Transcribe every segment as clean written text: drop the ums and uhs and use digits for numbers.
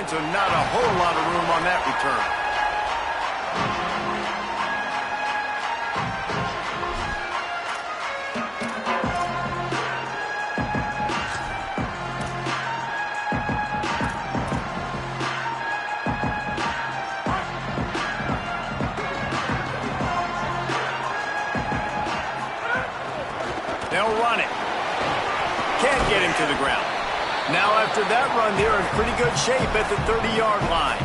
so not a whole lot of room on that return. They'll run it. Can't get him to the ground. Now after that run, they're in pretty good shape at the 30-yard line.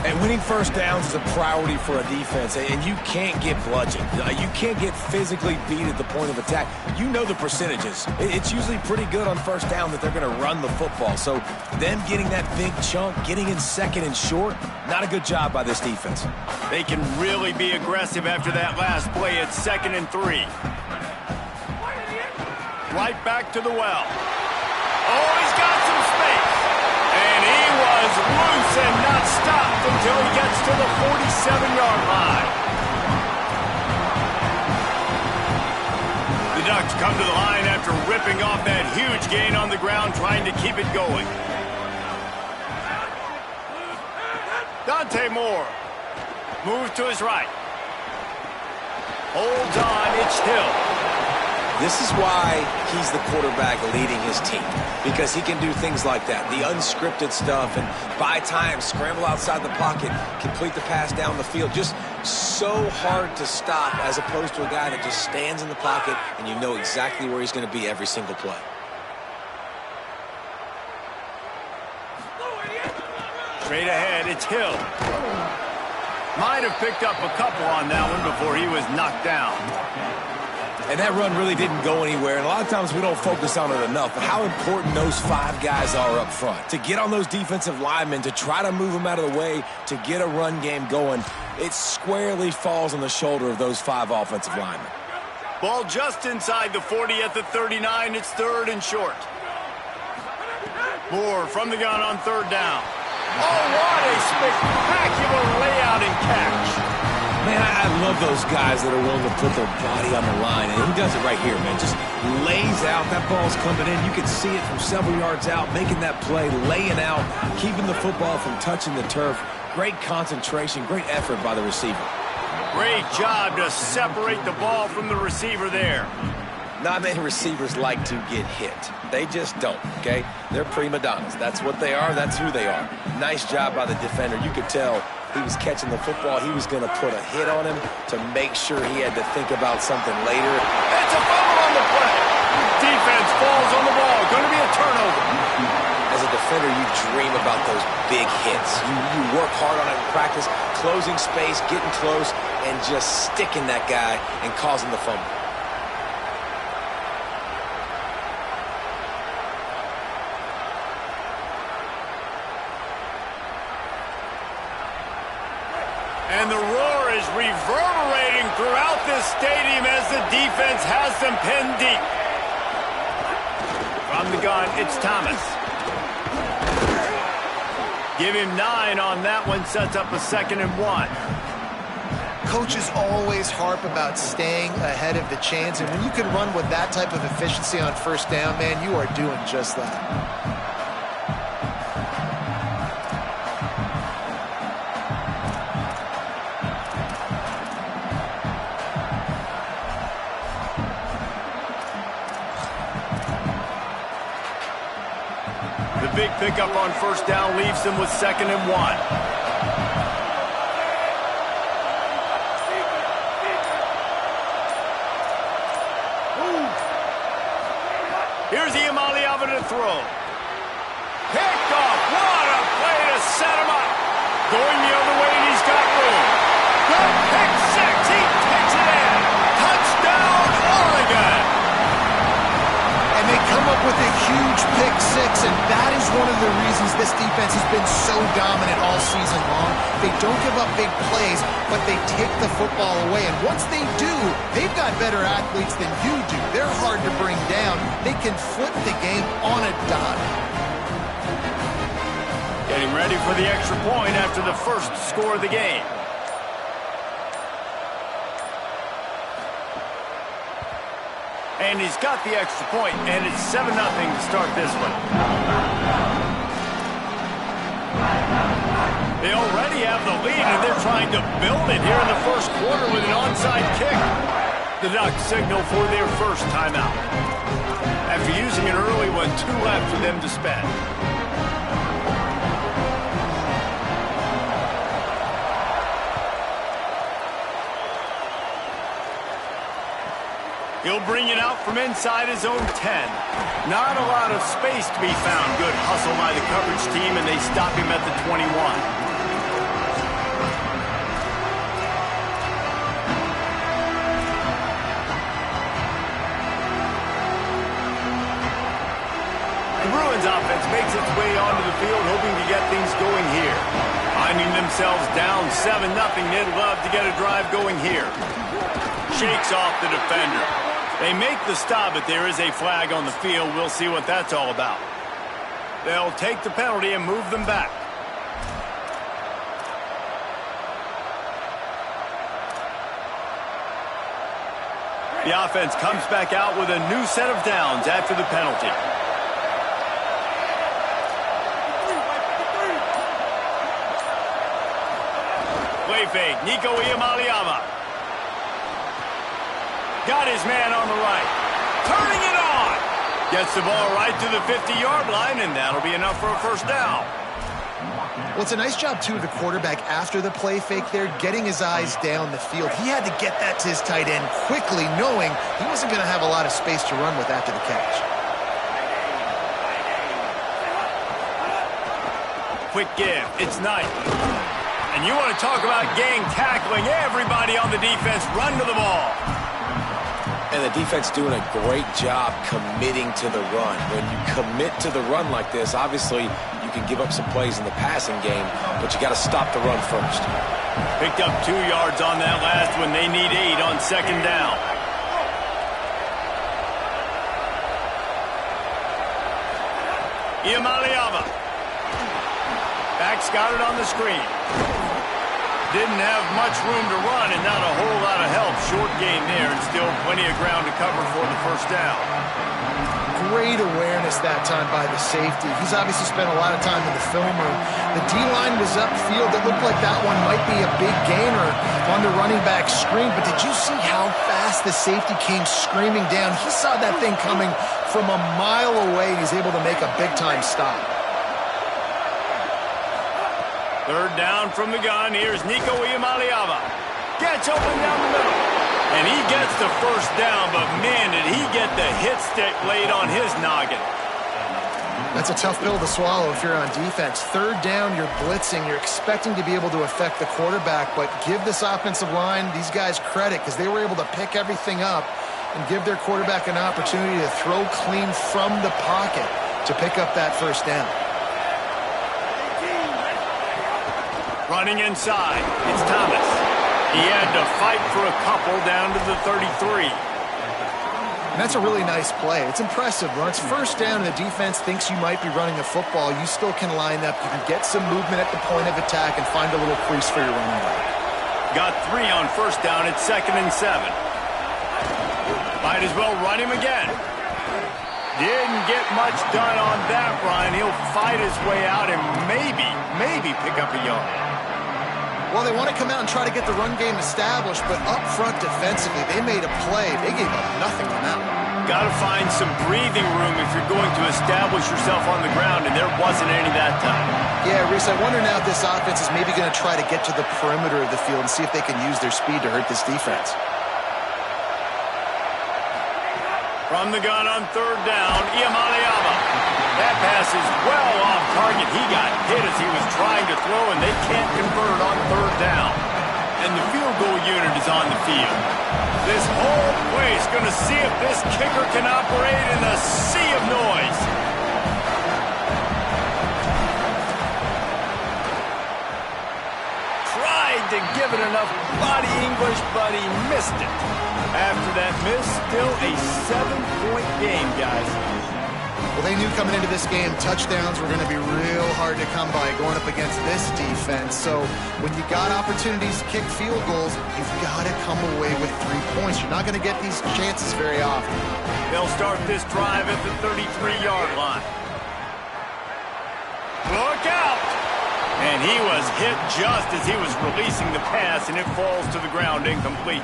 And winning first downs is a priority for a defense, and you can't get bludgeoned. You can't get physically beat at the point of attack. You know the percentages. It's usually pretty good on first down that they're going to run the football. So them getting that big chunk, getting in second and short, not a good job by this defense. They can really be aggressive after that last play at 2nd and 3. Right back to the well. Oh, he's got some space. And he was loose and not stopped until he gets to the 47-yard line. The Ducks come to the line after ripping off that huge gain on the ground, trying to keep it going. Dante Moore moves to his right. Holds on, it's Hill. This is why he's the quarterback leading his team, because he can do things like that, the unscripted stuff, and buy time, scramble outside the pocket, complete the pass down the field. Just so hard to stop as opposed to a guy that just stands in the pocket and you know exactly where he's going to be every single play. Straight ahead, it's Hill. Might have picked up a couple on that one before he was knocked down. And that run really didn't go anywhere. And a lot of times we don't focus on it enough. But how important those 5 guys are up front. To get on those defensive linemen, to try to move them out of the way, to get a run game going, it squarely falls on the shoulder of those 5 offensive linemen. Ball just inside the 40 at the 39. It's 3rd and short. Moore from the gun on 3rd down. Oh, what a spectacular layout and catch. Man, I love those guys that are willing to put their body on the line, and he does it right here, man. Just lays out. That ball's coming in. You can see it from several yards out, making that play, laying out, keeping the football from touching the turf. Great concentration, great effort by the receiver. Great job to separate the ball from the receiver there. Not many receivers like to get hit. They just don't, okay? They're prima donnas. That's what they are. That's who they are. Nice job by the defender. You could tell he was catching the football. He was going to put a hit on him to make sure he had to think about something later. It's a fumble on the play. Defense falls on the ball. Going to be a turnover. As a defender, you dream about those big hits. You work hard on it in practice, closing space, getting close, and just sticking that guy and causing the fumble. And the roar is reverberating throughout this stadium as the defense has them pinned deep. From the gun, it's Thomas. Give him 9 on that one, sets up a 2nd and 1. Coaches always harp about staying ahead of the chains, and when you can run with that type of efficiency on first down, man, you are doing just that. Big pickup on first down leaves them with 2nd and 1. Here's Iamaleava to throw. Picked off. What a play to set him up. Going the other way, and he's got room. Good pick 6. He takes it in. Touchdown, Oregon. And they come up with a huge pick 6, and that is one of the reasons this defense has been so dominant all season long. They don't give up big plays, but they take the football away. And once they do, they've got better athletes than you do. They're hard to bring down. They can flip the game on a dime. Getting ready for the extra point after the first score of the game. And he's got the extra point, and it's 7-0 to start this one. They already have the lead, and they're trying to build it here in the first quarter with an onside kick. The Ducks signal for their first timeout. After using an early one, 2 left for them to spend. He'll bring it out from inside his own 10. Not a lot of space to be found. Good hustle by the coverage team, and they stop him at the 21. The Bruins offense makes its way onto the field, hoping to get things going here. Finding themselves down 7-0, they'd love to get a drive going here. Shakes off the defender. They make the stop, but there is a flag on the field. We'll see what that's all about. They'll take the penalty and move them back. The offense comes back out with a new set of downs after the penalty. Play fake, Ncaa. Got his man on the right. Turning it on. Gets the ball right to the 50-yard line, and that'll be enough for a first down. Well, it's a nice job, too, of the quarterback after the play fake there, getting his eyes down the field. He had to get that to his tight end quickly, knowing he wasn't going to have a lot of space to run with after the catch. Quick give. It's Knight. And you want to talk about gang tackling. Everybody on the defense run to the ball. And the defense doing a great job committing to the run. When you commit to the run like this, obviously you can give up some plays in the passing game, but you got to stop the run first. Picked up 2 yards on that last one. They need 8 on second down. Ncaa. Back's got it on the screen. Didn't have much room to run and not a whole lot of help. Short gain there and still plenty of ground to cover for the first down. Great awareness that time by the safety. He's obviously spent a lot of time in the film room. The D-line was upfield. It looked like that one might be a big gainer on the running back screen. But did you see how fast the safety came screaming down? He saw that thing coming from a mile away. He's able to make a big-time stop. Third down from the gun. Here's Ncaa. Gets open down the middle. And he gets the first down, but man, did he get the hit stick laid on his noggin. That's a tough pill to swallow if you're on defense. Third down, you're blitzing. You're expecting to be able to affect the quarterback, but give this offensive line, these guys, credit because they were able to pick everything up and give their quarterback an opportunity to throw clean from the pocket to pick up that first down. Running inside, it's Thomas. He had to fight for a couple down to the 33. And that's a really nice play. It's impressive. When it's first down and the defense thinks you might be running the football, you still can line up. You can get some movement at the point of attack and find a little crease for your running back. Got 3 on first down. It's 2nd and 7. Might as well run him again. Didn't get much done on that run. He'll fight his way out and maybe pick up a yard. Well, they want to come out and try to get the run game established, but up front defensively, they made a play. They gave up nothing on that one. Got to find some breathing room if you're going to establish yourself on the ground, and there wasn't any that time. Yeah, Reese, I wonder now if this offense is maybe going to try to get to the perimeter of the field and see if they can use their speed to hurt this defense. From the gun on third down, Ncaa. That pass is well off target. He got hit as he was trying to throw, and they can't convert on third down. And the field goal unit is on the field. This whole place going to see if this kicker can operate in a sea of noise. Tried to give it enough body English, but he missed it. After that miss, still a 7-point game, guys. Well, they knew coming into this game touchdowns were going to be real hard to come by going up against this defense. So when you got opportunities to kick field goals, you've got to come away with 3 points. You're not going to get these chances very often. They'll start this drive at the 33-yard line. Look out! And he was hit just as he was releasing the pass, and it falls to the ground incomplete.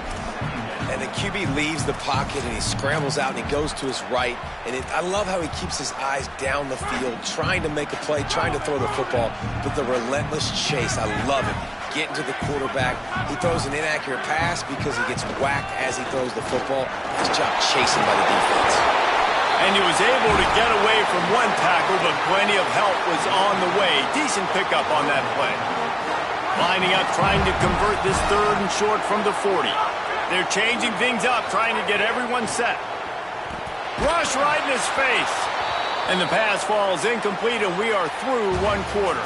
And the QB leaves the pocket, and he scrambles out, and he goes to his right. And I love how he keeps his eyes down the field, trying to make a play, trying to throw the football, but the relentless chase, I love it. Getting to the quarterback. He throws an inaccurate pass because he gets whacked as he throws the football. Nice job chasing by the defense. And he was able to get away from one tackle, but plenty of help was on the way. Decent pickup on that play. Lining up, trying to convert this 3rd and short from the 40. They're changing things up, trying to get everyone set. Rush right in his face. And the pass falls incomplete, and we are through 1 quarter.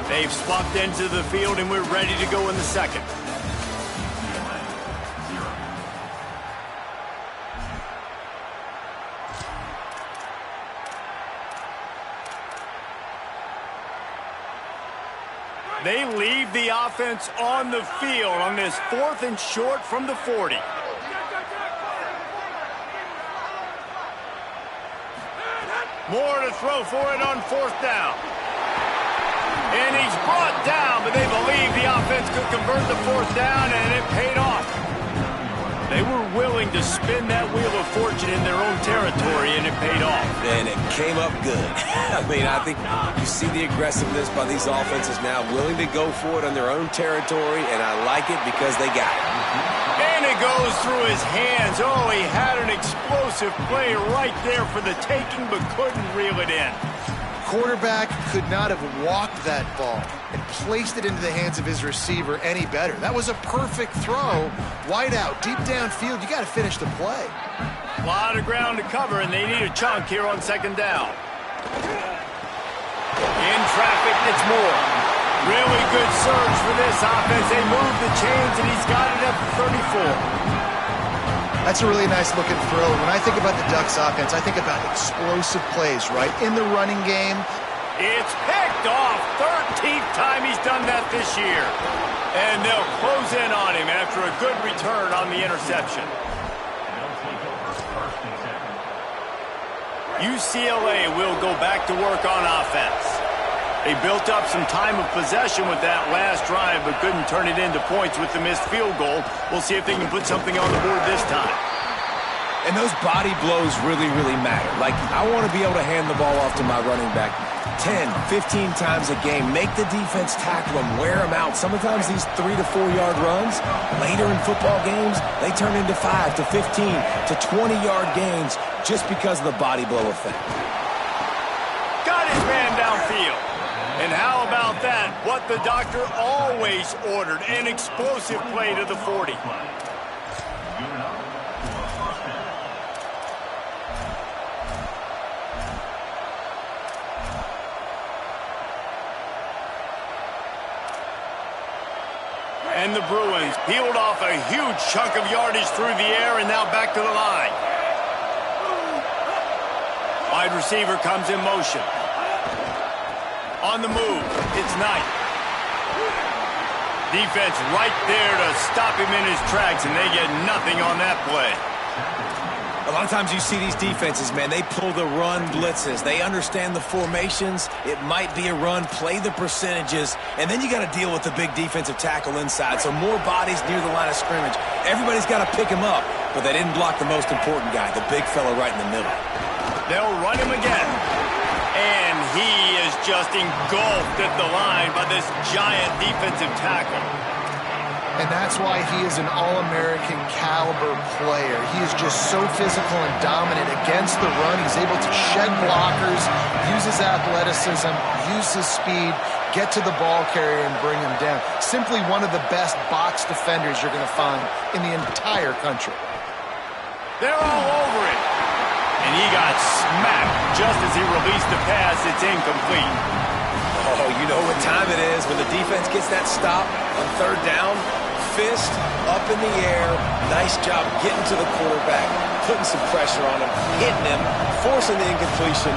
They've swapped into the field, and we're ready to go in the 2nd. They leave the offense on the field on this 4th and short from the 40. More to throw for it on 4th down. And he's brought down, but they believe the offense could convert the 4th down, and it paid off. They were willing to spin that wheel of fortune in their own territory, and it paid off. And it came up good. I mean, I think you see the aggressiveness by these offenses now, willing to go for it on their own territory, and I like it because they got it. And it goes through his hands. Oh, he had an explosive play right there for the taking, but couldn't reel it in. Quarterback could not have walked that ball and placed it into the hands of his receiver any better. That was a perfect throw. Wide out, deep downfield. You got to finish the play. A lot of ground to cover, and they need a chunk here on 2nd down. In traffic, it's Moore. Really good surge for this offense. They move the chains, and he's got it at the 34. That's a really nice looking throw. When I think about the Ducks offense, I think about explosive plays, right? In the running game. It's picked off. 13th time he's done that this year. And they'll close in on him after a good return on the interception. UCLA will go back to work on offense. They built up some time of possession with that last drive, but couldn't turn it into points with the missed field goal. We'll see if they can put something on the board this time. And those body blows really, really matter. Like, I want to be able to hand the ball off to my running back 10, 15 times a game. Make the defense tackle them, wear them out. Sometimes these 3 to 4 yard runs, later in football games, they turn into 5 to 15 to 20 yard gains just because of the body blow effect. Got his man downfield. And how about that? What the doctor always ordered, an explosive play to the 40. And the Bruins peeled off a huge chunk of yardage through the air, and now back to the line. Wide receiver comes in motion. On the move, it's Knight. Defense right there to stop him in his tracks, and they get nothing on that play. A lot of times you see these defenses, man, they pull the run blitzes. They understand the formations. It might be a run, play the percentages, and then you got to deal with the big defensive tackle inside. So more bodies near the line of scrimmage. Everybody's got to pick him up, but they didn't block the most important guy, the big fella right in the middle. They'll run him again. And he is just engulfed at the line by this giant defensive tackle. And that's why he is an All-American caliber player. He is just so physical and dominant against the run. He's able to shed blockers, use his athleticism, use his speed, get to the ball carrier and bring him down. Simply one of the best box defenders you're going to find in the entire country. They're all over it. And he got smacked just as he released the pass. It's incomplete. Oh, you know what time it is when the defense gets that stop on 3rd down. Fist up in the air. Nice job getting to the quarterback, putting some pressure on him, hitting him, forcing the incompletion.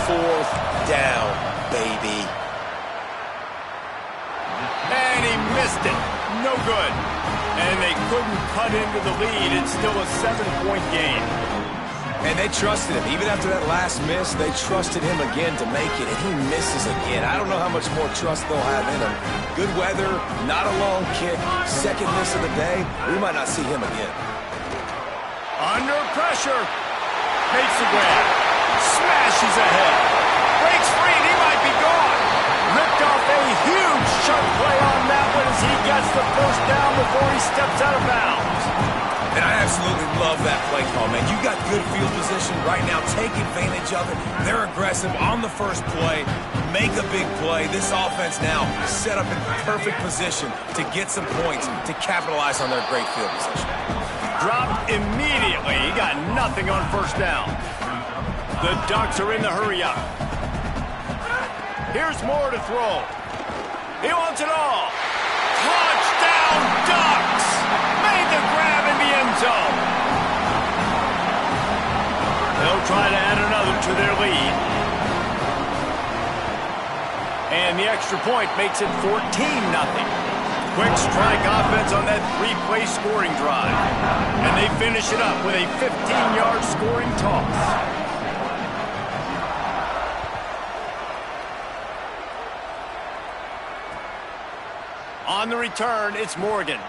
4th down, baby. And he missed it. No good. And they couldn't cut into the lead. It's still a 7-point game. And they trusted him. Even after that last miss, they trusted him again to make it, and he misses again. I don't know how much more trust they'll have in him. Good weather, not a long kick, second miss of the day. We might not see him again. Under pressure. Makes the grab. Smashes ahead. Breaks free, and he might be gone. Ripped off a huge chunk play on that one as he gets the first down before he steps out of bounds. And I absolutely love that play call, man. You got good field position right now. Take advantage of it. They're aggressive on the first play. Make a big play. This offense now set up in perfect position to get some points to capitalize on their great field position. Dropped immediately. He got nothing on first down. The Ducks are in the hurry-up. Here's Moore to throw. He wants it all. Touchdown, Ducks! Made the grab in the end zone. They'll try to add another to their lead. And the extra point makes it 14-0. Quick strike offense on that three-play scoring drive. And they finish it up with a 15-yard scoring toss. On the return, it's Morgan.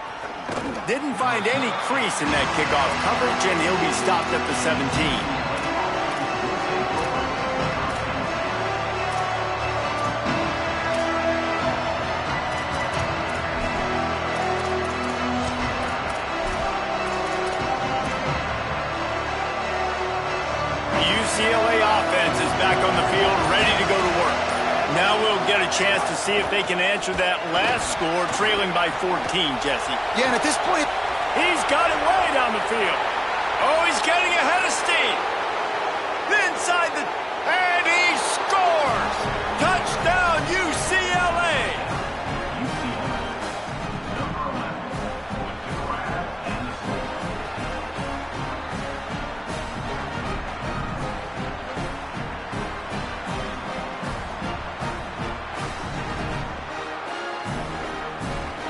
Didn't find any crease in that kickoff coverage, and he'll be stopped at the 17. The UCLA offense is back on the field, ready to go to work. Now we'll get a chance to see if they can answer that last score, trailing by 14, Jesse. Yeah, and at this point, he's got it way down the field. Oh, he's getting ahead of steam. Inside the... and he scores! Touchdown, UCLA!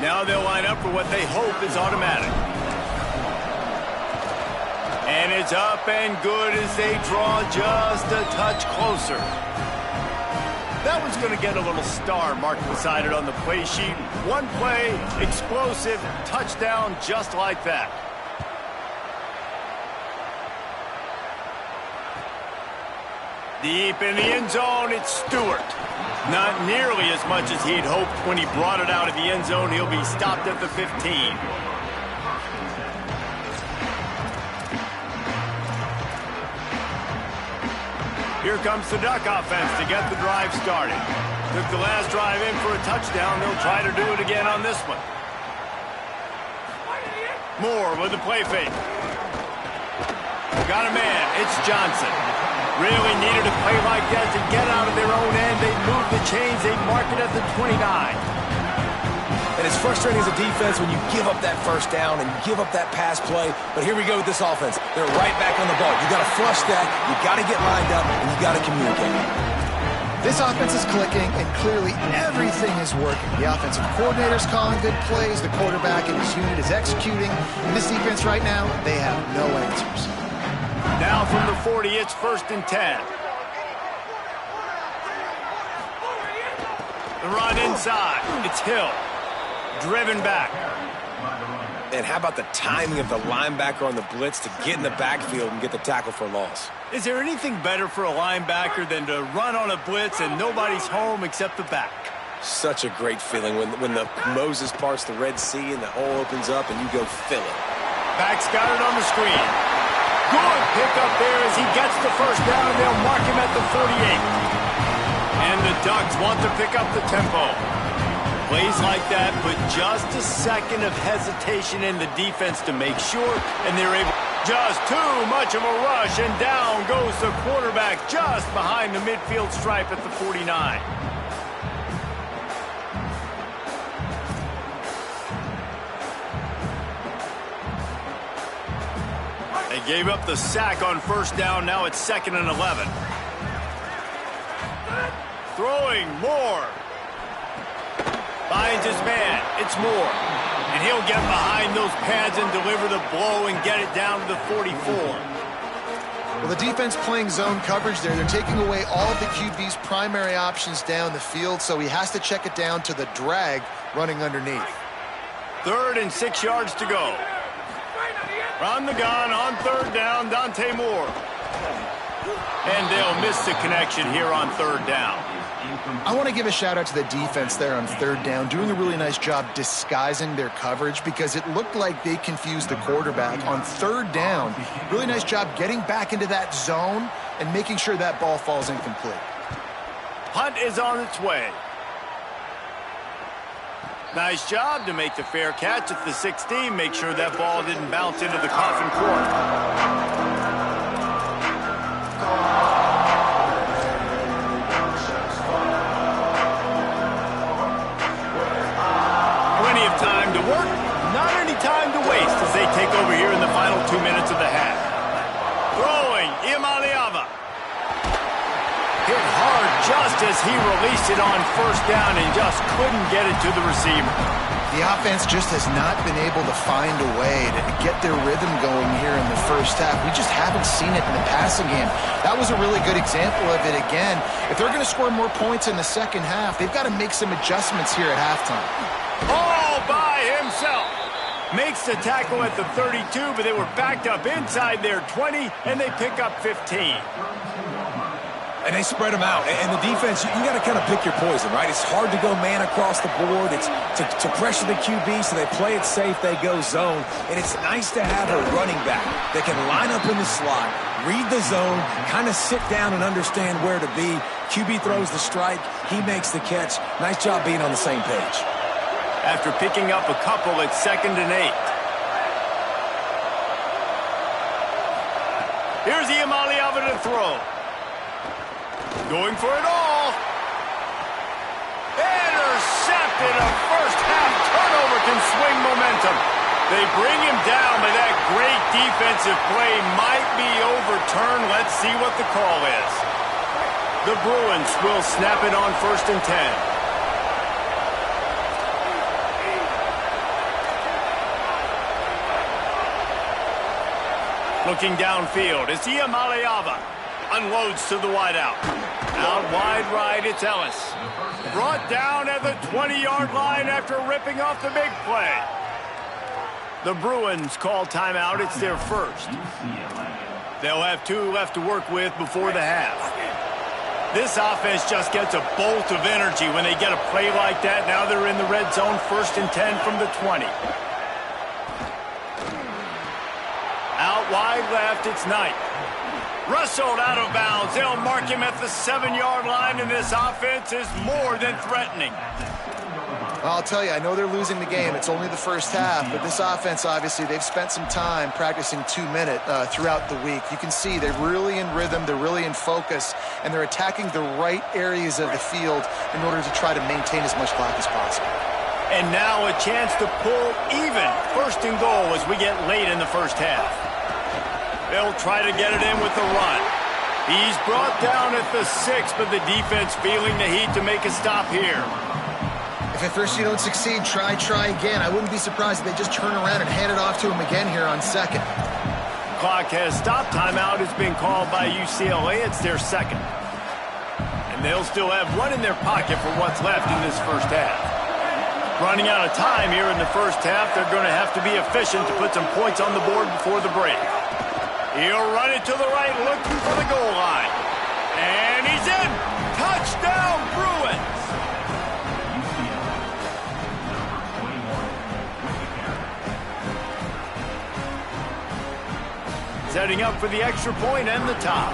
Now they'll line up for what they hope is automatic. And it's up and good as they draw just a touch closer. That one's going to get a little star marked beside it on the play sheet. One play, explosive, touchdown just like that. Deep in the end zone, it's Stewart. Not nearly as much as he'd hoped when he brought it out of the end zone. He'll be stopped at the 15. Here comes the Duck offense to get the drive started. Took the last drive in for a touchdown. They'll try to do it again on this one. Moore with the play fake. Got a man. It's Johnson. Really needed a play like that to get out of their own end. They move the chains. They mark it at the 29. And it's frustrating as a defense when you give up that first down and give up that pass play. But here we go with this offense. They're right back on the ball. You got to flush that. You got to get lined up, and you got to communicate. this offense is clicking, and clearly everything is working. The offensive coordinator's calling good plays. The quarterback and his unit is executing. In this defense right now, they have no answers. Now from the 40, it's 1st and 10. The run inside. It's Hill. Driven back. And how about the timing of the linebacker on the blitz to get in the backfield and get the tackle for a loss? Is there anything better for a linebacker than to run on a blitz and nobody's home except the back? Such a great feeling when the Moses parts the Red Sea and the hole opens up and you go fill it. Back's got it on the screen. Good pick up there as he gets the first down. They'll mark him at the 48. And the Ducks want to pick up the tempo. Plays like that put just a second of hesitation in the defense to make sure, and they're able. Just too much of a rush, and down goes the quarterback just behind the midfield stripe at the 49. They gave up the sack on first down. Now it's 2nd and 11. Throwing Moore. Finds his man. It's Moore. And he'll get behind those pads and deliver the blow and get it down to the 44. Well, the defense playing zone coverage there. They're taking away all of the QB's primary options down the field, so he has to check it down to the drag running underneath. 3rd and 6 yards to go. From the gun on 3rd down, Dante Moore. And they'll miss the connection here on 3rd down. I want to give a shout out to the defense there on 3rd down, doing a really nice job disguising their coverage because it looked like they confused the quarterback on 3rd down. Really nice job getting back into that zone and making sure that ball falls incomplete. Punt is on its way. Nice job to make the fair catch at the 16. Make sure that ball didn't bounce into the coffin corner. Time to work, not any time to waste as they take over here in the final 2 minutes of the half. Throwing, Ncaa. Hit hard just as he released it on 1st down and just couldn't get it to the receiver. The offense just has not been able to find a way to get their rhythm going here in the 1st half. We just haven't seen it in the passing game. That was a really good example of it again. If they're going to score more points in the 2nd half, they've got to make some adjustments here at halftime. All by himself. Makes the tackle at the 32, but they were backed up inside their 20, and they pick up 15. And they spread them out. And the defense, you got to kind of pick your poison, right? It's hard to go man across the board. It's to pressure the QB, so they play it safe, they go zone. And it's nice to have a running back that can line up in the slot, read the zone, kind of sit down and understand where to be. QB throws the strike, he makes the catch. Nice job being on the same page. After picking up a couple, it's 2nd and 8. Here's Ncaa to throw. Going for it all. Intercepted. A 1st half turnover can swing momentum. They bring him down, but that great defensive play might be overturned. Let's see what the call is. The Bruins will snap it on 1st and 10. Looking downfield, it's Ncaa. Unloads to the wideout. Out wide right, it's Ellis. Brought down at the 20-yard line after ripping off the big play. The Bruins call timeout. It's their 1st. They'll have 2 left to work with before the half. This offense just gets a bolt of energy when they get a play like that. Now they're in the red zone, 1st and 10 from the 20. Out wide left, it's Knight. Wrestled out of bounds. They'll mark him at the 7-yard line, and this offense is more than threatening. I'll tell you, I know they're losing the game. It's only the 1st half, but this offense, obviously, they've spent some time practicing 2-minute throughout the week. You can see they're really in rhythm, they're really in focus, and they're attacking the right areas of the field in order to try to maintain as much clock as possible. And now a chance to pull even 1st and goal as we get late in the 1st half. They'll try to get it in with the run. He's brought down at the 6, but the defense feeling the heat to make a stop here. If at first you don't succeed, try again. I wouldn't be surprised if they just turn around and hand it off to him again here on 2nd. Clock has stopped. Timeout has been called by UCLA. It's their 2nd. And they'll still have 1 in their pocket for what's left in this 1st half. Running out of time here in the 1st half, they're going to have to be efficient to put some points on the board before the break. He'll run it to the right, looking for the goal line. And he's in! Touchdown, Bruins! Setting up for the extra point and the top.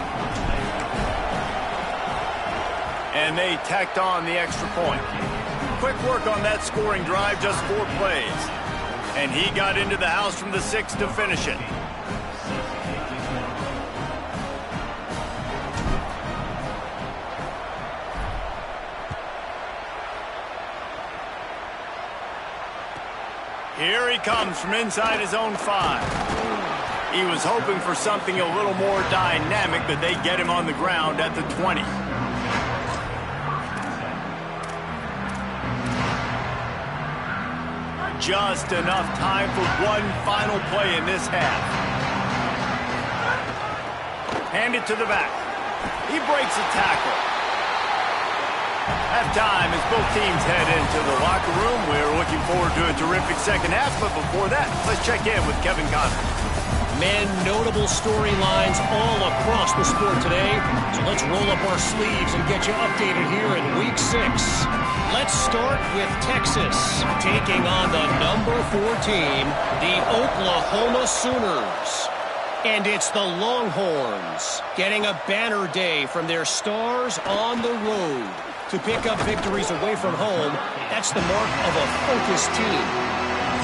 And they tacked on the extra point. Quick work on that scoring drive, just 4 plays. And he got into the house from the 6 to finish it. Here he comes from inside his own 5. He was hoping for something a little more dynamic, but they get him on the ground at the 20. Just enough time for one final play in this half. Hand it to the back. He breaks a tackle. Halftime as both teams head into the locker room. We're looking forward to a terrific second half, but before that, let's check in with Kevin Connor. Men, notable storylines all across the sport today. So let's roll up our sleeves and get you updated here in Week 6. Let's start with Texas taking on the number 4 team, the Oklahoma Sooners. And it's the Longhorns getting a banner day from their stars on the road. To pick up victories away from home, that's the mark of a focused team.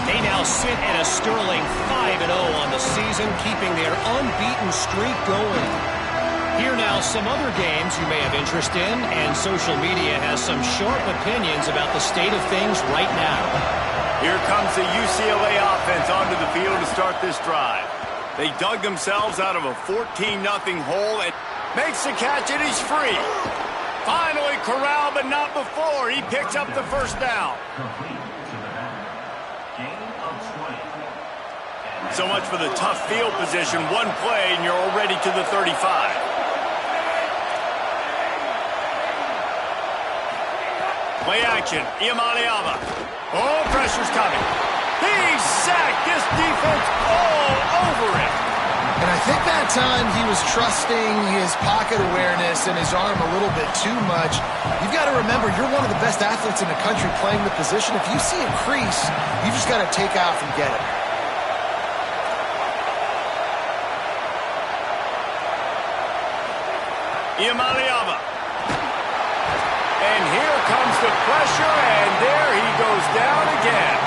They now sit at a sterling 5-0 on the season, keeping their unbeaten streak going. Here now some other games you may have interest in, and social media has some sharp opinions about the state of things right now. Here comes the UCLA offense onto the field to start this drive. They dug themselves out of a 14-0 hole and makes the catch, and he's free. Finally corralled, but not before. He picks up the first down. So much for the tough field position. One play, and you're already to the 35. Play action. Ncaa. Oh, pressure's coming. He's sacked. This defense all over it. And I think that time he was trusting his pocket awareness and his arm a little bit too much. You've got to remember, you're one of the best athletes in the country playing the position. If you see a crease, you just got to take off and get it. Ncaa. And here comes the pressure, and there he goes down again.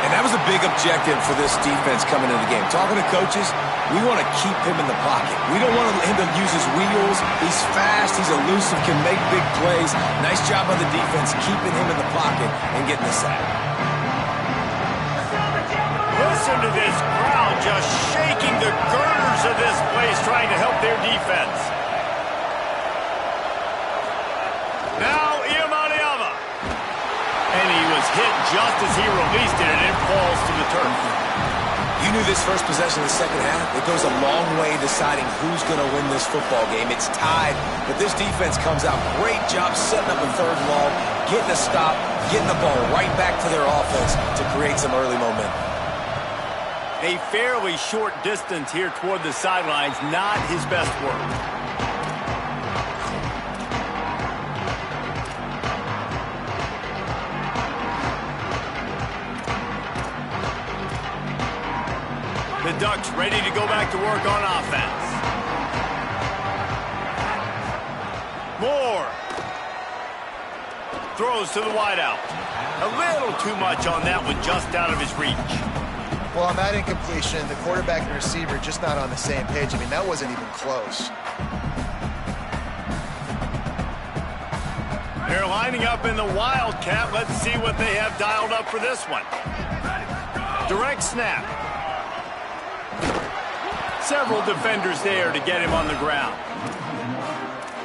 And that was a big objective for this defense coming into the game. Talking to coaches, we want to keep him in the pocket. We don't want him to use his wheels. He's fast, he's elusive, can make big plays. Nice job on the defense keeping him in the pocket and getting the sack. Listen to this crowd just shaking the girders of this place, trying to help their defense. Now Ncaa. And he was hit just as he released it, and it falls to the turf. You knew this first possession of the second half. It goes a long way deciding who's going to win this football game. It's tied, but this defense comes out. Great job setting up a third and long, getting a stop, getting the ball right back to their offense to create some early momentum. A fairly short distance here toward the sidelines, not his best work. The Ducks ready to go back to work on offense. Moore throws to the wideout. A little too much on that one, just out of his reach. Well, on that incompletion, the quarterback and receiver just not on the same page. I mean, that wasn't even close. They're lining up in the Wildcat. Let's see what they have dialed up for this one. Direct snap. Several defenders there to get him on the ground.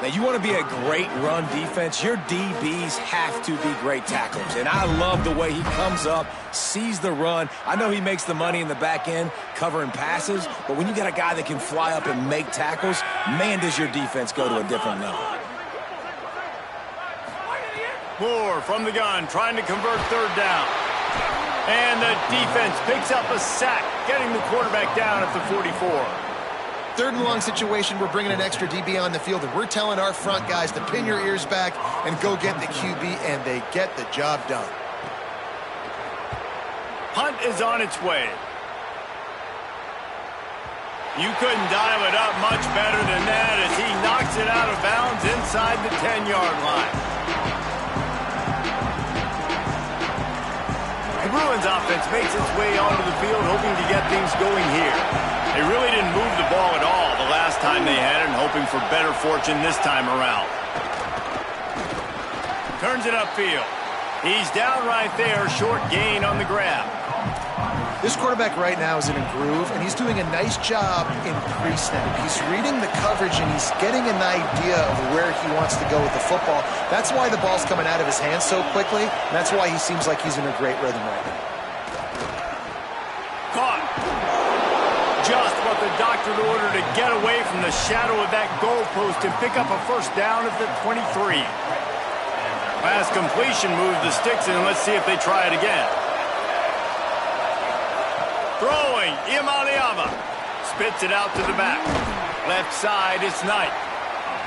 Now, you want to be a great run defense, your DBs have to be great tacklers. And I love the way he comes up, sees the run. I know he makes the money in the back end covering passes, but when you got a guy that can fly up and make tackles, man, does your defense go to a different level. Moore from the gun, trying to convert third down. And the defense picks up a sack, getting the quarterback down at the 44. Third and long situation, we're bringing an extra DB on the field, and we're telling our front guys to pin your ears back and go get the QB, and they get the job done. Punt is on its way. You couldn't dial it up much better than that as he knocks it out of bounds inside the 10-yard line. The Bruins offense makes its way onto the field, hoping to get things going here. They really didn't move the ball at all the last time they had it, and hoping for better fortune this time around. Turns it upfield. He's down right there, short gain on the grab. This quarterback right now is in a groove, and he's doing a nice job in pre-snap. He's reading the coverage, and he's getting an idea of where he wants to go with the football. That's why the ball's coming out of his hands so quickly, and that's why he seems like he's in a great rhythm right now. Caught. Just what the doctor after the order to get away from the shadow of that goalpost and pick up a first down at the 23. Pass completion moves the sticks in. Let's see if they try it again. Throwing, Ncaa spits it out to the back. Left side, it's Knight.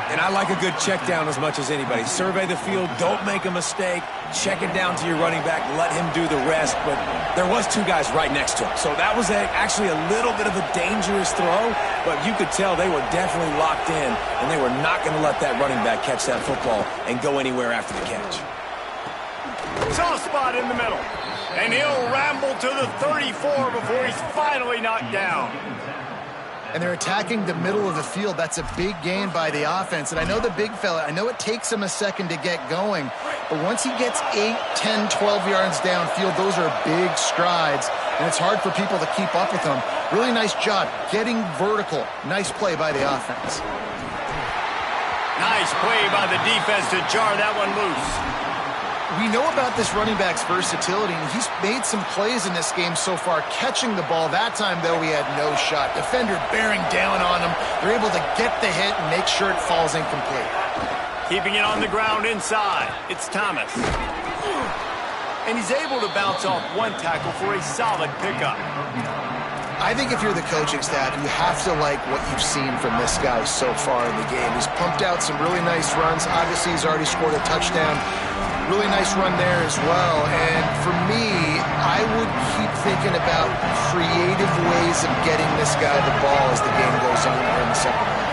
And I like a good check down as much as anybody. Survey the field, don't make a mistake, check it down to your running back, let him do the rest. But there was two guys right next to him. So that was actually a little bit of a dangerous throw, but you could tell they were definitely locked in, and they were not going to let that running back catch that football and go anywhere after the catch. Soft spot in the middle. And he'll ramble to the 34 before he's finally knocked down. And they're attacking the middle of the field. That's a big gain by the offense. And I know the big fella, I know it takes him a second to get going, but once he gets 8, 10, 12 yards downfield, those are big strides, and it's hard for people to keep up with him. Really nice job getting vertical. Nice play by the offense. Nice play by the defense to jar that one loose. We know about this running back's versatility, and he's made some plays in this game so far, catching the ball. That time, though, he had no shot. Defender bearing down on him. They're able to get the hit and make sure it falls incomplete. Keeping it on the ground inside. It's Thomas. And he's able to bounce off one tackle for a solid pickup. I think if you're the coaching staff, you have to like what you've seen from this guy so far in the game. He's pumped out some really nice runs. Obviously, he's already scored a touchdown. Really nice run there as well. And for me, I would keep thinking about creative ways of getting this guy the ball as the game goes on here in the second half.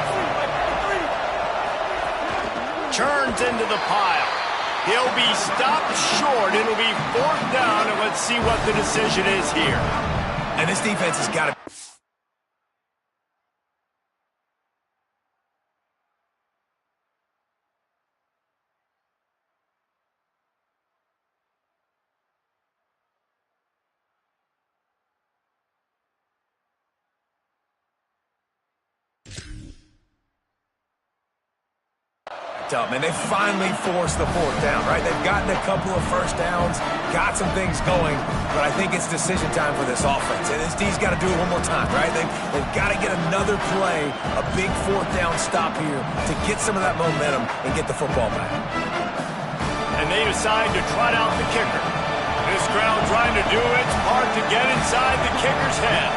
Turns into the pile. He'll be stopped short. It'll be 4th down, and let's see what the decision is here. And this defense has got to... up, and they finally forced the 4th down, right? They've gotten a couple of first downs, got some things going, but I think it's decision time for this offense. And this D's got to do it one more time, right? They've got to get another play, a big 4th down stop here to get some of that momentum and get the football back. And they decide to trot out the kicker. This crowd trying to do its part to get inside the kicker's head.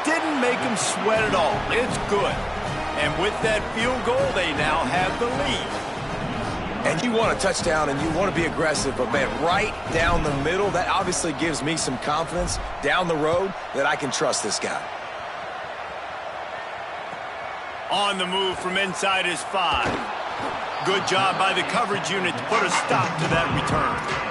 Didn't make him sweat at all. It's good. And with that field goal, they now have the lead. And you want a touchdown and you want to be aggressive, but man, right down the middle, that obviously gives me some confidence down the road that I can trust this guy. On the move from inside his 5. Good job by the coverage unit to put a stop to that return.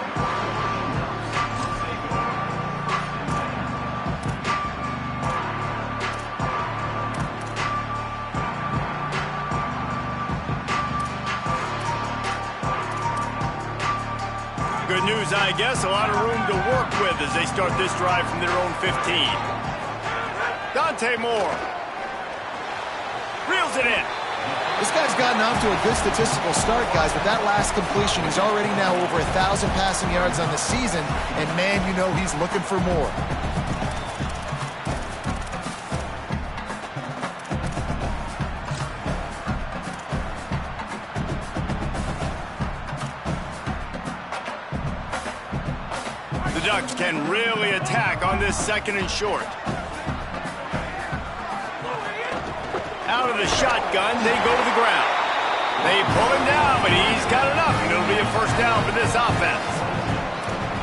Good news, I guess. A lot of room to work with as they start this drive from their own 15. Dante Moore reels it in. This guy's gotten off to a good statistical start, guys, but that last completion, he's already now over 1,000 passing yards on the season, and man, you know he's looking for more. The Ducks can really attack on this 2nd and short. Out of the shotgun, they go to the ground. They pull him down, but he's got enough, and it'll be a first down for this offense.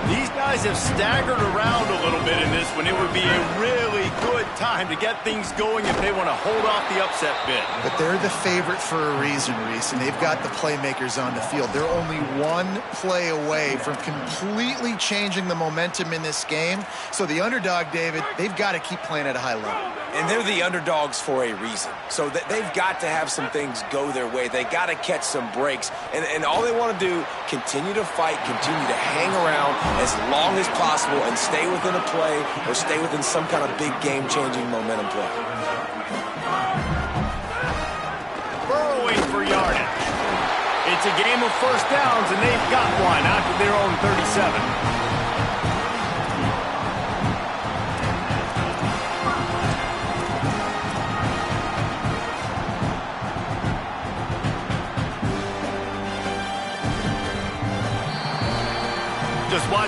These guys have staggered around a little bit in this one. It would be a really good time to get things going if they want to hold off the upset bid. But they're the favorite for a reason, Reese, and they've got the playmakers on the field. They're only one play away from completely changing the momentum in this game. So the underdog, David, they've got to keep playing at a high level. And they're the underdogs for a reason. So they've got to have some things go their way. They got to catch some breaks. And all they want to do, continue to fight, continue to hang around as long as possible and stay within a play or stay within some kind of big game-changing momentum play. Burrowing for yardage. It's a game of first downs, and they've got one out to their own 37.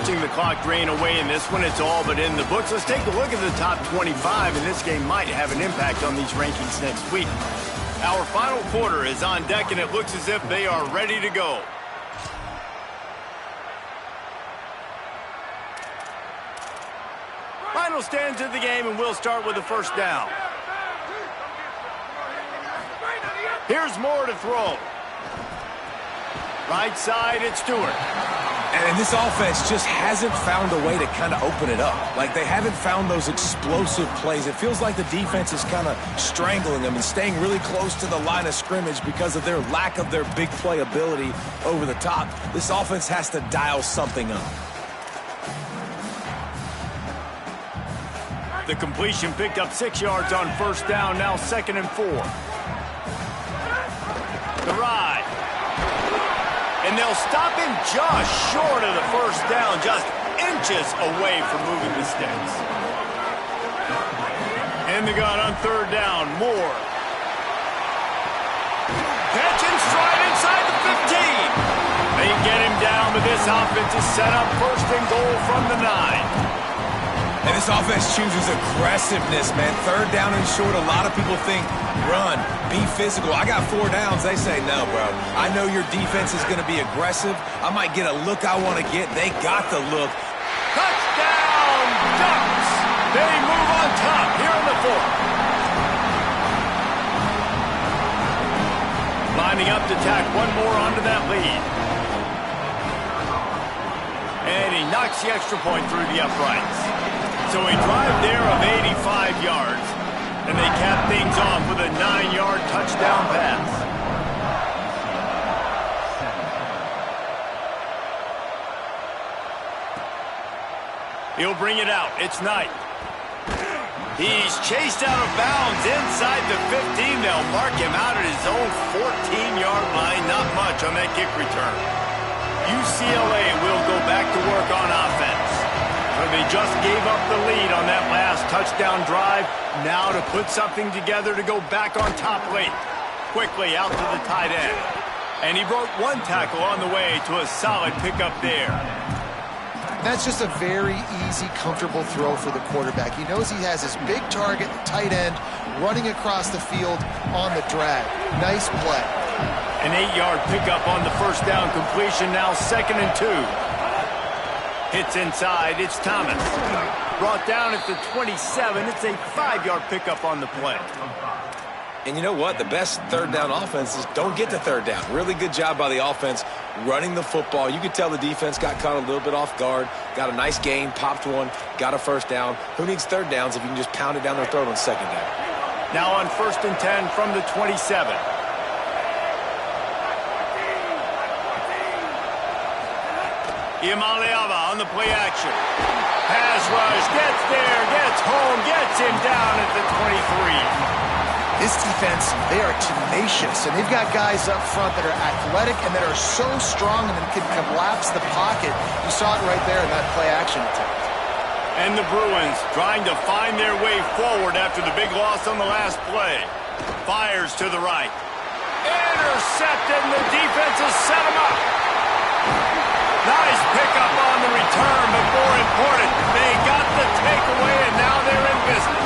watching the clock drain away in this one. It's all but in the books. Let's take a look at the top 25, and this game might have an impact on these rankings next week. Our final quarter is on deck, and it looks as if they are ready to go. Final stands of the game, and we'll start with the first down. Here's Moore to throw. Right side, it's Stewart. And this offense just hasn't found a way to kind of open it up. Like, they haven't found those explosive plays. It feels like the defense is kind of strangling them and staying really close to the line of scrimmage because of their lack of their big play ability over the top. This offense has to dial something up. The completion picked up 6 yards on first down, now 2nd and 4. The ride. And they'll stop him just short of the first down, just inches away from moving the sticks. In the gun on 3rd down, Moore. Catch and stride inside the 15. They get him down, but this offense is set up 1st and goal from the 9. And this offense chooses aggressiveness, man. 3rd down and short, a lot of people think run, be physical. I got 4 downs. They say, no, bro. I know your defense is going to be aggressive. I might get a look I want to get. They got the look. Touchdown, Ducks! They move on top here in the 4th. Lining up to tack one more onto that lead. And he knocks the extra point through the uprights. So a drive there of 85 yards, and they cap things off with a 9-yard touchdown pass. He'll bring it out. It's Knight. He's chased out of bounds inside the 15. They'll mark him out at his own 14-yard line. Not much on that kick return. UCLA will go back to work on offense. They just gave up the lead on that last touchdown drive. Now to put something together to go back on top late. Quickly out to the tight end. And he broke 1 tackle on the way to a solid pickup there. That's just a very easy, comfortable throw for the quarterback. He knows he has his big target, the tight end, running across the field on the drag. Nice play. An 8-yard pickup on the first down completion, now 2nd and 2. Hits inside, it's Thomas. Brought down at the 27, it's a 5-yard pickup on the play. And you know what? The best 3rd down offenses don't get to 3rd down. Really good job by the offense running the football. You could tell the defense got caught a little bit off guard, got a nice gain, popped one, got a 1st down. Who needs 3rd downs if you can just pound it down their throat on 2nd down? Now on 1st and 10 from the 27. Imaliava on the play action. Pass rush, gets there, gets home, gets him down at the 23. This defense, they are tenacious, and they've got guys up front that are athletic and that are so strong and can collapse the pocket. You saw it right there in that play action attempt. And the Bruins trying to find their way forward after the big loss on the last play. Fires to the right. Intercepted, and the defense has set him up. Nice pickup on the return, but more important, they got the takeaway, and now they're in business.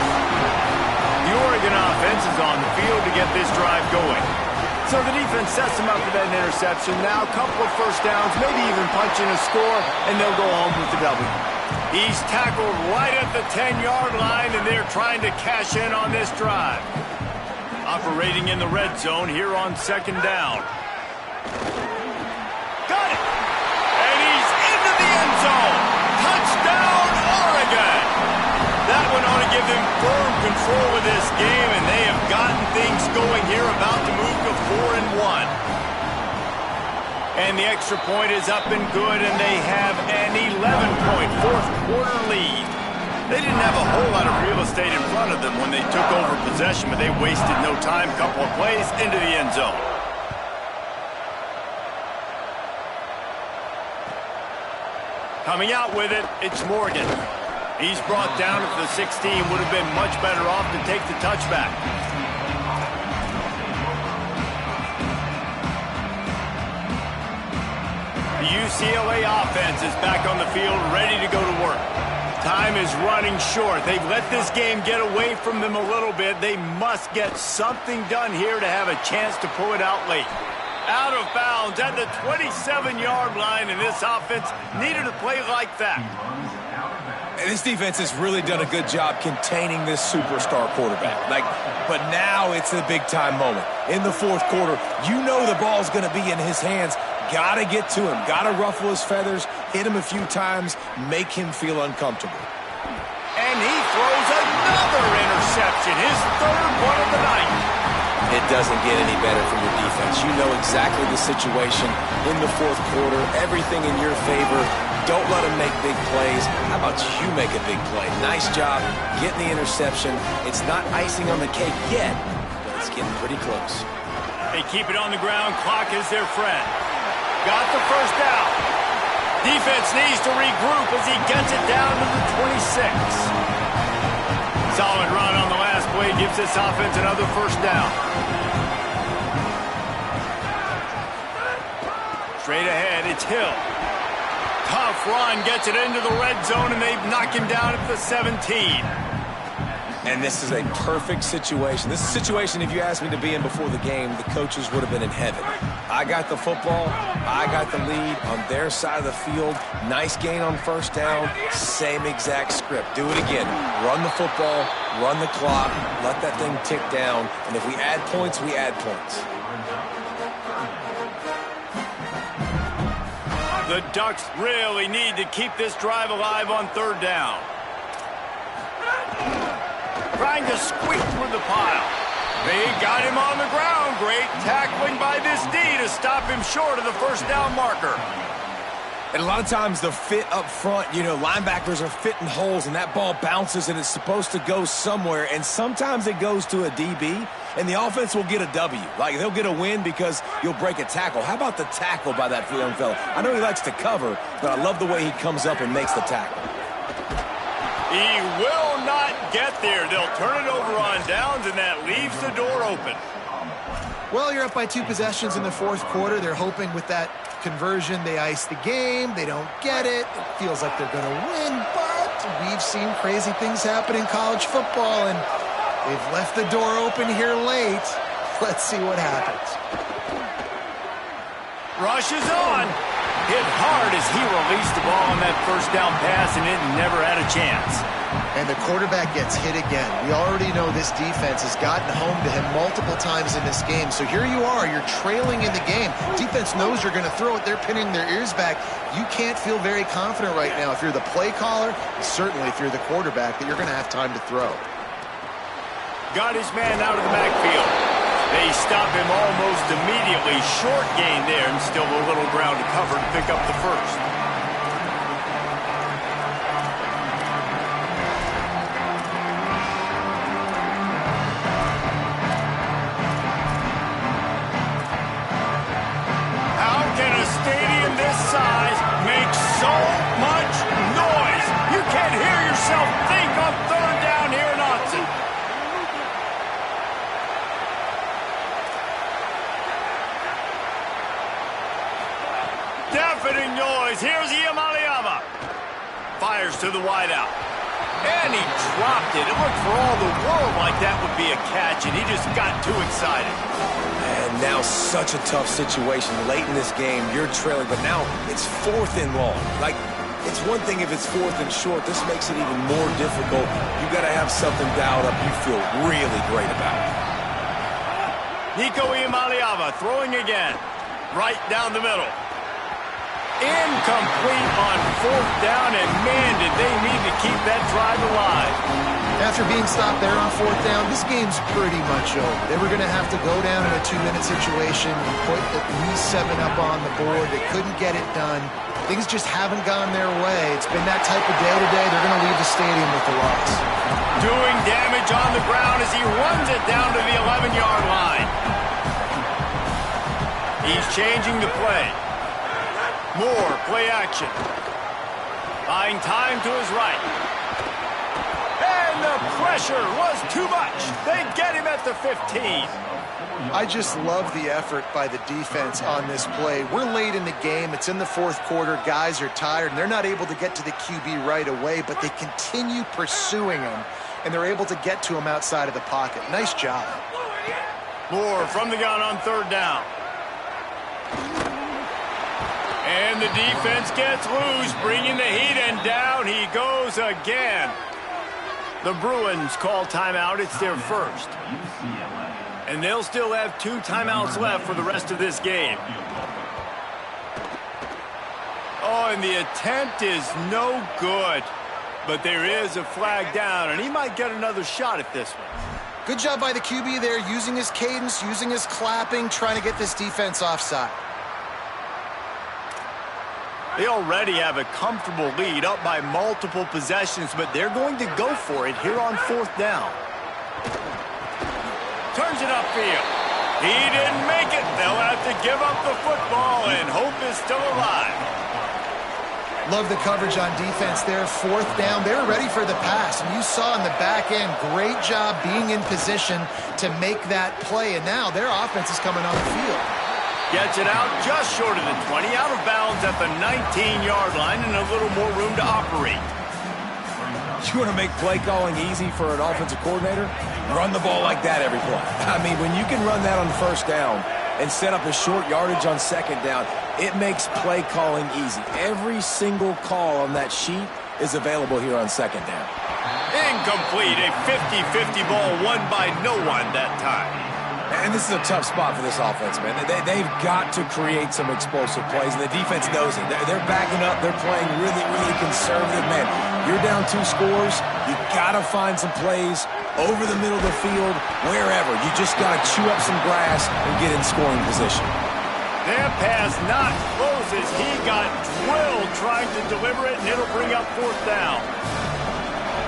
The Oregon offense is on the field to get this drive going. So the defense sets them up for that interception. Now a couple of 1st downs, maybe even punching a score, and they'll go home with the W. He's tackled right at the 10-yard line, and they're trying to cash in on this drive. Operating in the red zone here on 2nd down. Got it! And he's into the end zone. Touchdown, Oregon! That one ought to give them firm control of this game, and they have gotten things going here, about to move to 4-1. And the extra point is up and good, and they have an 11-point 4th quarter lead. They didn't have a whole lot of real estate in front of them when they took over possession, but they wasted no time. Couple of plays into the end zone. Coming out with it, it's Morgan. He's brought down at the 16. Would have been much better off to take the touchback. The UCLA offense is back on the field, ready to go to work. Time is running short. They've let this game get away from them a little bit. They must get something done here to have a chance to pull it out late. Out of bounds at the 27-yard line, and this offense needed to play like that. And this defense has really done a good job containing this superstar quarterback. But now it's a big-time moment. In the fourth quarter, you know the ball's going to be in his hands. Got to get to him. Got to ruffle his feathers, hit him a few times, make him feel uncomfortable. And he throws another interception, his third one of the night. It doesn't get any better from your defense. You know exactly the situation in the fourth quarter. Everything in your favor. Don't let him make big plays. How about you make a big play? Nice job getting the interception. It's not icing on the cake yet, but it's getting pretty close. They keep it on the ground. Clock is their friend. Got the first down. Defense needs to regroup as he gets it down to the 26. Solid run on the last play gives this offense another first down. Straight ahead, it's Hill. Tough run, gets it into the red zone, and they knock him down at the 17. And this is a perfect situation. This is a situation, if you asked me to be in before the game, the coaches would have been in heaven. I got the football. I got the lead on their side of the field. Nice gain on first down. Same exact script. Do it again. Run the football, run the clock, let that thing tick down. And if we add points, we add points. The Ducks really need to keep this drive alive on third down. Trying to squeak through the pile. They got him on the ground. Great tackling by this D to stop him short of the first down marker. And a lot of times the fit up front, linebackers are fitting holes and that ball bounces and it's supposed to go somewhere. And sometimes it goes to a DB and the offense will get a W. Like they'll get a win because you'll break a tackle. How about the tackle by that young fella? I know he likes to cover, but I love the way he comes up and makes the tackle. He will not get there. They'll turn it over on downs, and that leaves the door open. Well, you're up by 2 possessions in the fourth quarter. They're hoping with that conversion they ice the game. They don't get it. It feels like they're going to win, but we've seen crazy things happen in college football, and they've left the door open here late. Let's see what happens. Rush is on. Hit hard as he released the ball on that first down pass, and it never had a chance. And the quarterback gets hit again. We already know this defense has gotten home to him multiple times in this game. So here you are, you're trailing in the game. Defense knows you're going to throw it. They're pinning their ears back. You can't feel very confident right now if you're the play caller, and certainly if you're the quarterback, that you're going to have time to throw. Got his man out of the backfield. They stop him almost immediately. Short gain there, and still a little ground to cover to pick up the first. How can a stadium this size make so much noise? You can't hear yourself think on third down here in Ncaa. Deafening noise. Here's Ncaa. Fires to the wideout. And he dropped it. It looked for all the world like that would be a catch, and he just got too excited. And now such a tough situation. Late in this game, you're trailing, but now it's 4th and long. Like, it's one thing if it's 4th and short. This makes it even more difficult. You got to have something dialed up you feel really great about. Ncaa throwing again. Right down the middle. Incomplete on 4th down, and man, did they need to keep that drive alive. After being stopped there on 4th down, this game's pretty much over. They were going to have to go down in a 2-minute situation and put at least 7 up on the board. They couldn't get it done. Things just haven't gone their way. It's been that type of day today. They're going to leave the stadium with the loss. Doing damage on the ground as he runs it down to the 11-yard line. He's changing the play. More play action. Buying time to his right. And the pressure was too much. They get him at the 15. I just love the effort by the defense on this play. We're late in the game. It's in the fourth quarter. Guys are tired, and they're not able to get to the QB right away, but they continue pursuing him, and they're able to get to him outside of the pocket. Nice job. Moore from the gun on third down. And the defense gets loose, bringing the heat, and down he goes again. The Bruins call timeout. It's their first. And they'll still have 2 timeouts left for the rest of this game. Oh, and the attempt is no good. But there is a flag down, and he might get another shot at this one. Good job by the QB there, using his cadence, using his clapping, trying to get this defense offside. They already have a comfortable lead, up by multiple possessions, but they're going to go for it here on fourth down. Turns it upfield. He didn't make it. They'll have to give up the football, and hope is still alive. Love the coverage on defense there. Fourth down. They were ready for the pass, and you saw in the back end, great job being in position to make that play, and now their offense is coming on the field. Gets it out just short of the 20, out of bounds at the 19-yard line, and a little more room to operate. You want to make play calling easy for an offensive coordinator? Run the ball like that every play. I mean, when you can run that on first down and set up a short yardage on second down, it makes play calling easy. Every single call on that sheet is available here on second down. Incomplete. A 50-50 ball won by no one that time. And this is a tough spot for this offense, man. They've got to create some explosive plays, and the defense knows it. They're backing up. They're playing really, really conservative. Man, you're down 2 scores. You got to find some plays over the middle of the field, wherever. You just got to chew up some grass and get in scoring position. That pass not close as he got drilled trying to deliver it, and it'll bring up fourth down.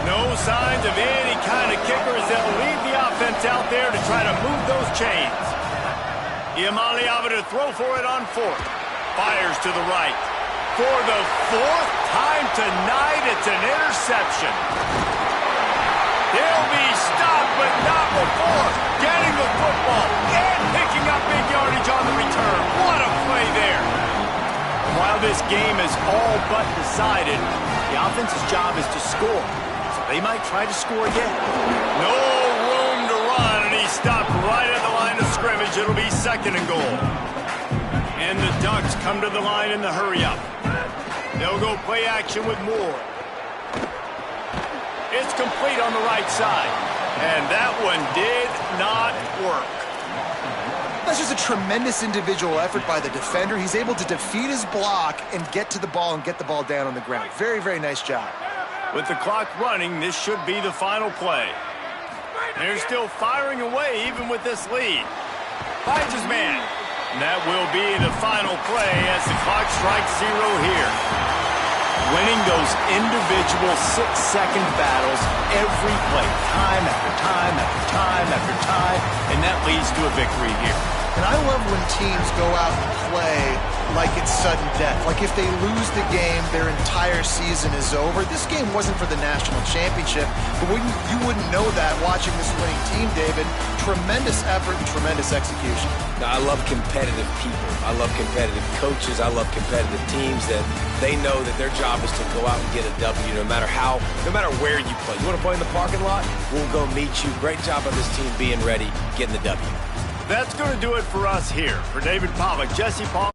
No signs of any kind of kickers. They'll leave the offense out there to try to move those chains. Ncaa to throw for it on fourth. Fires to the right. For the 4th time tonight, it's an interception. They'll be stopped, but not before getting the football and picking up big yardage on the return. What a play there. While this game is all but decided, the offense's job is to score. They might try to score again. No room to run, and he stopped right at the line of scrimmage. It'll be 2nd and goal. And the Ducks come to the line in the hurry-up. They'll go play action with Moore. It's complete on the right side. And that one did not work. That's just a tremendous individual effort by the defender. He's able to defeat his block and get to the ball and get the ball down on the ground. Very, very nice job. With the clock running, this should be the final play. They're still firing away even with this lead. Finds his man. And that will be the final play as the clock strikes 0 here. Winning those individual 6-second battles every play, time after time after time after time, and that leads to a victory here. And I love when teams go out and play like it's sudden death. Like if they lose the game, their entire season is over. This game wasn't for the national championship, but you wouldn't know that watching this winning team, David. Tremendous effort and tremendous execution. Now, I love competitive people. I love competitive coaches. I love competitive teams that they know that their job is to go out and get a W no matter where you play. You want to play in the parking lot? We'll go meet you. Great job on this team being ready, getting the W. That's going to do it for us here. For David Pollock, Jesse Paul.